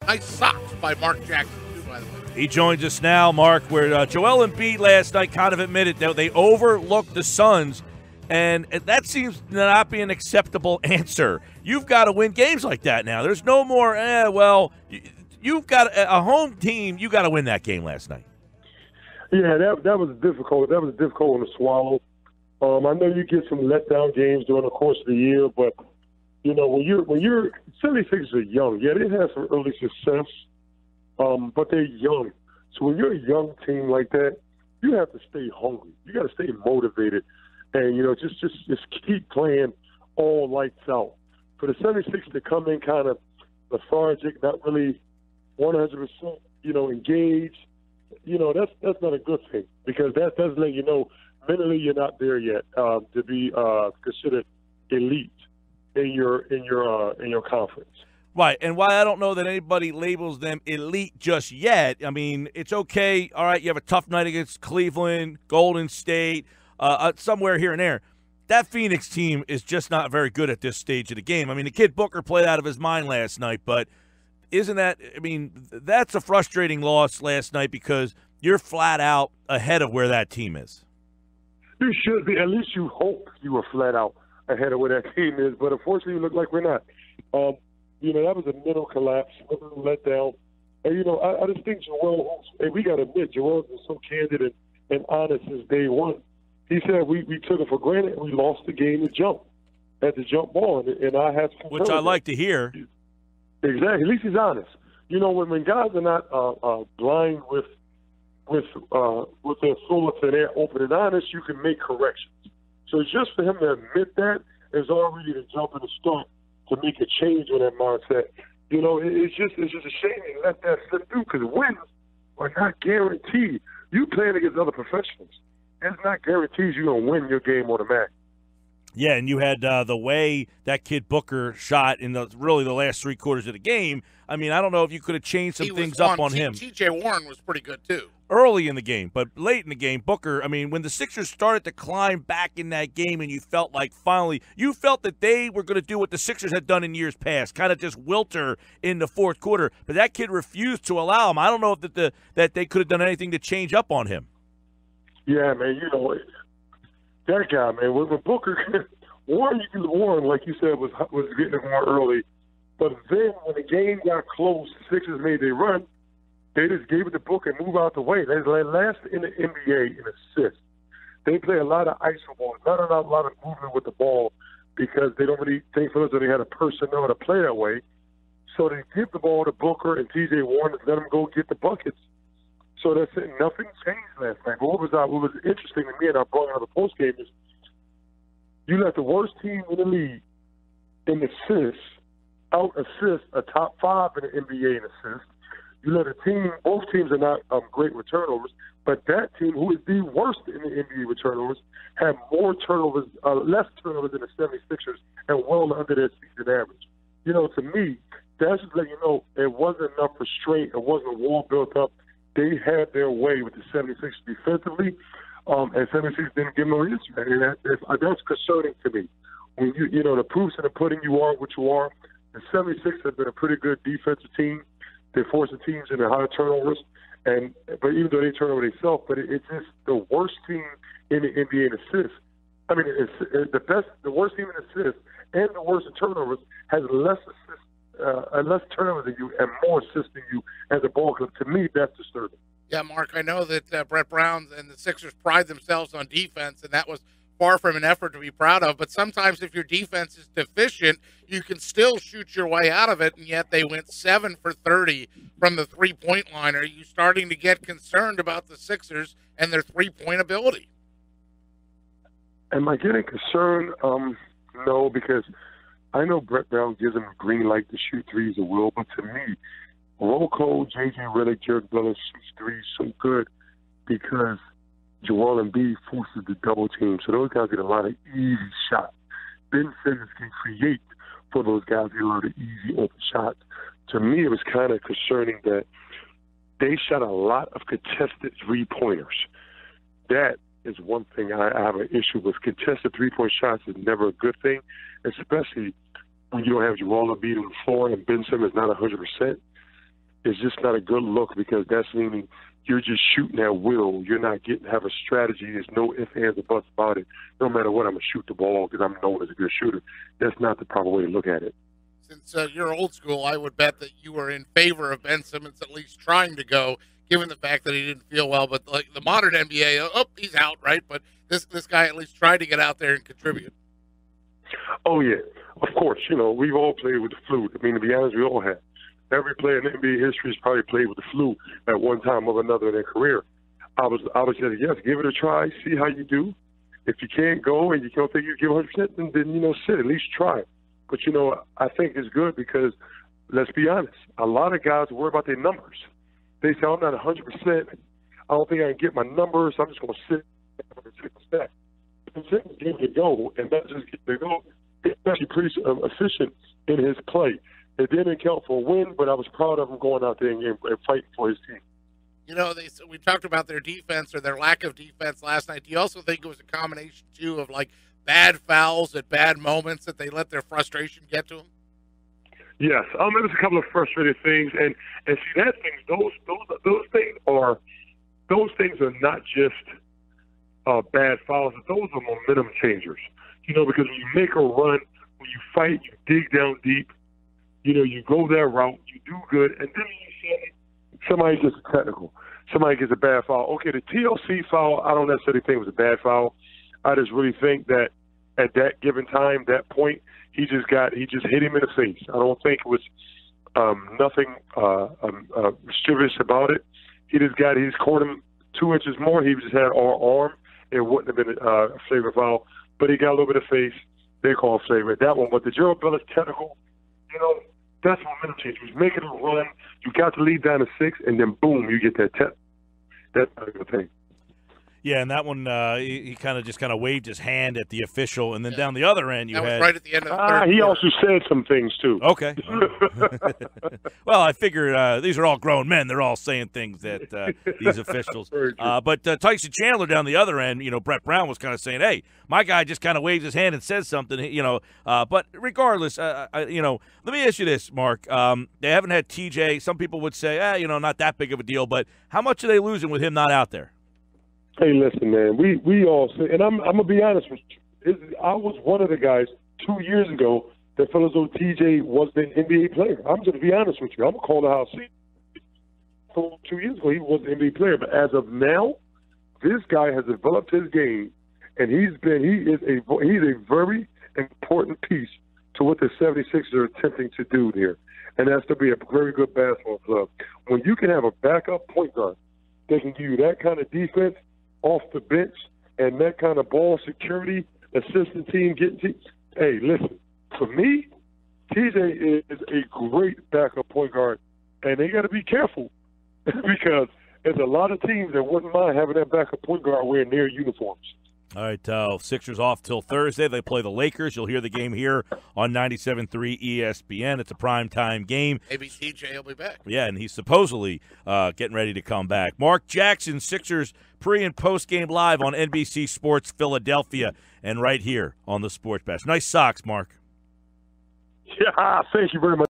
Nice socks by Marc Jackson, too, by the way. He joins us now, Mark, where Joel Embiid last night kind of admitted that they overlooked the Suns, and that seems to not be an acceptable answer. You've got to win games like that now. There's no more, you've got a home team. You got to win that game last night. Yeah, that was difficult. That was a difficult one to swallow. I know you get some letdown games during the course of the year, but when you're 76ers are young. Yeah, they had some early success, but they're young. So when you're a young team like that, you have to stay hungry. You got to stay motivated, and just keep playing all lights out. For the 76ers to come in kind of lethargic, not really 100%, engaged, that's not a good thing, because that does let you know mentally you're not there yet to be considered elite in your conference. Right, and why I don't know that anybody labels them elite just yet. I mean, it's okay. All right, you have a tough night against Cleveland, Golden State, somewhere here and there. That Phoenix team is just not very good at this stage of the game. I mean, the kid Booker played out of his mind last night, but isn't that – I mean, that's a frustrating loss last night because you're flat out ahead of where that team is. You should be. At least you hope you were flat out ahead of where that team is, but unfortunately, you look like we're not. That was a mental collapse, a mental letdown. And, I just think Joel, and we got to admit, Joel's been so candid and honest since day one. He said we took it for granted and we lost the game at the jump ball, and I had to. Which I like to hear. Exactly. At least he's honest. When guys are not blind with their thoughts and they're open and honest, you can make corrections. So just for him to admit that is already the jump in the start to make a change on that mindset. It's just a shame they let that slip through, because wins are not guaranteed. You playing against other professionals, it's not guaranteed you're going to win your game automatically. Yeah, and you had the way that kid Booker shot in the last three quarters of the game. I mean, I don't know if you could have changed some things up on him. T.J. Warren was pretty good, too. Early in the game, but late in the game, Booker, I mean, when the Sixers started to climb back in that game and you felt like finally, you felt that they were going to do what the Sixers had done in years past, kind of just wilter in the fourth quarter. But that kid refused to allow him. I don't know if that they could have done anything to change up on him. Yeah, man, that guy, man, when Booker, Warren, like you said, was getting it more early. But then when the game got close, the Sixers made their run. They just gave it to Booker and move out the way. They're last in the NBA in assists. They play a lot of iso ball, not a lot of movement with the ball, because they don't really think for us that they had a personnel to play that way. So they give the ball to Booker and T.J. Warren and let them go get the buckets. So that's it. Nothing changed last night. But what was interesting to me, and I brought it on the post game, is you let the worst team in the league in assists out-assist a top 5 in the NBA in assists. You let a team, both teams are not great with turnovers, but that team, who is the worst in the NBA with turnovers, had more turnovers, less turnovers than the 76ers, and well under their season average. To me, that's just letting you know it wasn't enough restraint. It wasn't a wall built up. They had their way with the 76ers defensively, and 76ers didn't give them an answer. And that's concerning to me. When the proof's in the pudding, you are what you are. The 76ers have been a pretty good defensive team. They're forcing teams into high turnovers, but even though they turn over themselves, but it's just the worst team in the NBA in assists. I mean, it's the worst team in assists and the worst in turnovers has less turnovers than you and more assists than you as a ball club. To me, that's disturbing. Yeah, Mark, I know that Brett Brown and the Sixers pride themselves on defense, and that was far from an effort to be proud of. But sometimes if your defense is deficient, you can still shoot your way out of it, and yet they went 7 for 30 from the three-point line. Are you starting to get concerned about the Sixers and their three-point ability? Am I getting concerned? No, because I know Brett Brown gives them a green light to shoot threes at will, but to me, Rocco, J.J. Redick, Jared Miller shoots threes so good because Joel Embiid forces the double team, so those guys get a lot of easy shots. Ben Simmons can create for those guys who are the easy open shots. To me, it was kind of concerning that they shot a lot of contested three-pointers. That is one thing I have an issue with. Contested three-point shots is never a good thing, especially when you don't have Joel Embiid on the floor and Ben Simmons not 100%. is just not a good look, because that's meaning you're just shooting at will. You're not have a strategy. There's no ifs, ands, or buts about it. No matter what, I'm going to shoot the ball because I'm known as a good shooter. That's not the proper way to look at it. Since you're old school, I would bet that you were in favor of Ben Simmons at least trying to go, given the fact that he didn't feel well. But like the modern NBA, he's out, right? But this guy at least tried to get out there and contribute. Oh, yeah. Of course. We've all played with the flu. I mean, to be honest, we all have. Every player in NBA history has probably played with the flu at one time or another in their career. I was just, yes, give it a try, see how you do. If you can't go and you don't think you give 100%, then sit, at least try. But, I think it's good because, let's be honest, a lot of guys worry about their numbers. They say, I'm not 100%. I don't think I can get my numbers, so I'm just going to sit and take a step. And give it a go, and not just get it a go. He's actually pretty efficient in his play. It didn't count for a win, but I was proud of him going out there and fighting for his team. We talked about their defense or their lack of defense last night. Do you also think it was a combination, too, of, like, bad fouls at bad moments that they let their frustration get to them? Yes. There was a couple of frustrated things. And see, that things, those things are not just bad fouls. Those are momentum changers. Because when you make a run, when you fight, you dig down deep, you go that route, you do good, and then you say somebody gets technical. Somebody gets a bad foul. Okay, the TLC foul, I don't necessarily think it was a bad foul. I just really think that at that given time, that point, he just hit him in the face. I don't think it was nothing mischievous about it. He's caught him 2 inches more. He just had our arm. It wouldn't have been a flagrant foul, but he got a little bit of face. They call it flagrant. That one, but the Gerald Bill is technical. That's momentum change. You make it a run. You got the lead down to 6, and then boom, you get that 10. That's a good thing. Yeah, and that one, he kind of waved his hand at the official, and then down the other end, you had right at the end of the third he quarter. also said some things too. Okay. Well, I figure these are all grown men. They're all saying things at these officials. But Tyson Chandler down the other end, Brett Brown was kind of saying, "Hey, my guy just kind of waves his hand and says something." But regardless, let me ask you this, Mark. They haven't had TJ. Some people would say, not that big of a deal. But how much are they losing with him not out there? Hey, listen, man. We all say, and I'm gonna be honest with you. I was one of the guys 2 years ago that felt as though TJ was the NBA player. I'm just gonna be honest with you. I'm gonna call the house. 2 years ago, he was an NBA player, but as of now, this guy has developed his game, and he's a very important piece to what the 76ers are attempting to do here, and that's to be a very good basketball club. When you can have a backup point guard that can give you that kind of defense off the bench and that kind of ball security, assistant team getting to. Hey, listen, for me, TJ is a great backup point guard, and they got to be careful because there's a lot of teams that wouldn't mind having that backup point guard wearing their uniforms. All right, Sixers off till Thursday. They play the Lakers. You'll hear the game here on 97.3 ESPN. It's a primetime game. Maybe TJ will be back. Yeah, and he's supposedly getting ready to come back. Marc Jackson, Sixers pre- and post-game live on NBC Sports Philadelphia and right here on the Sports Bash. Nice socks, Mark. Yeah, thank you very much.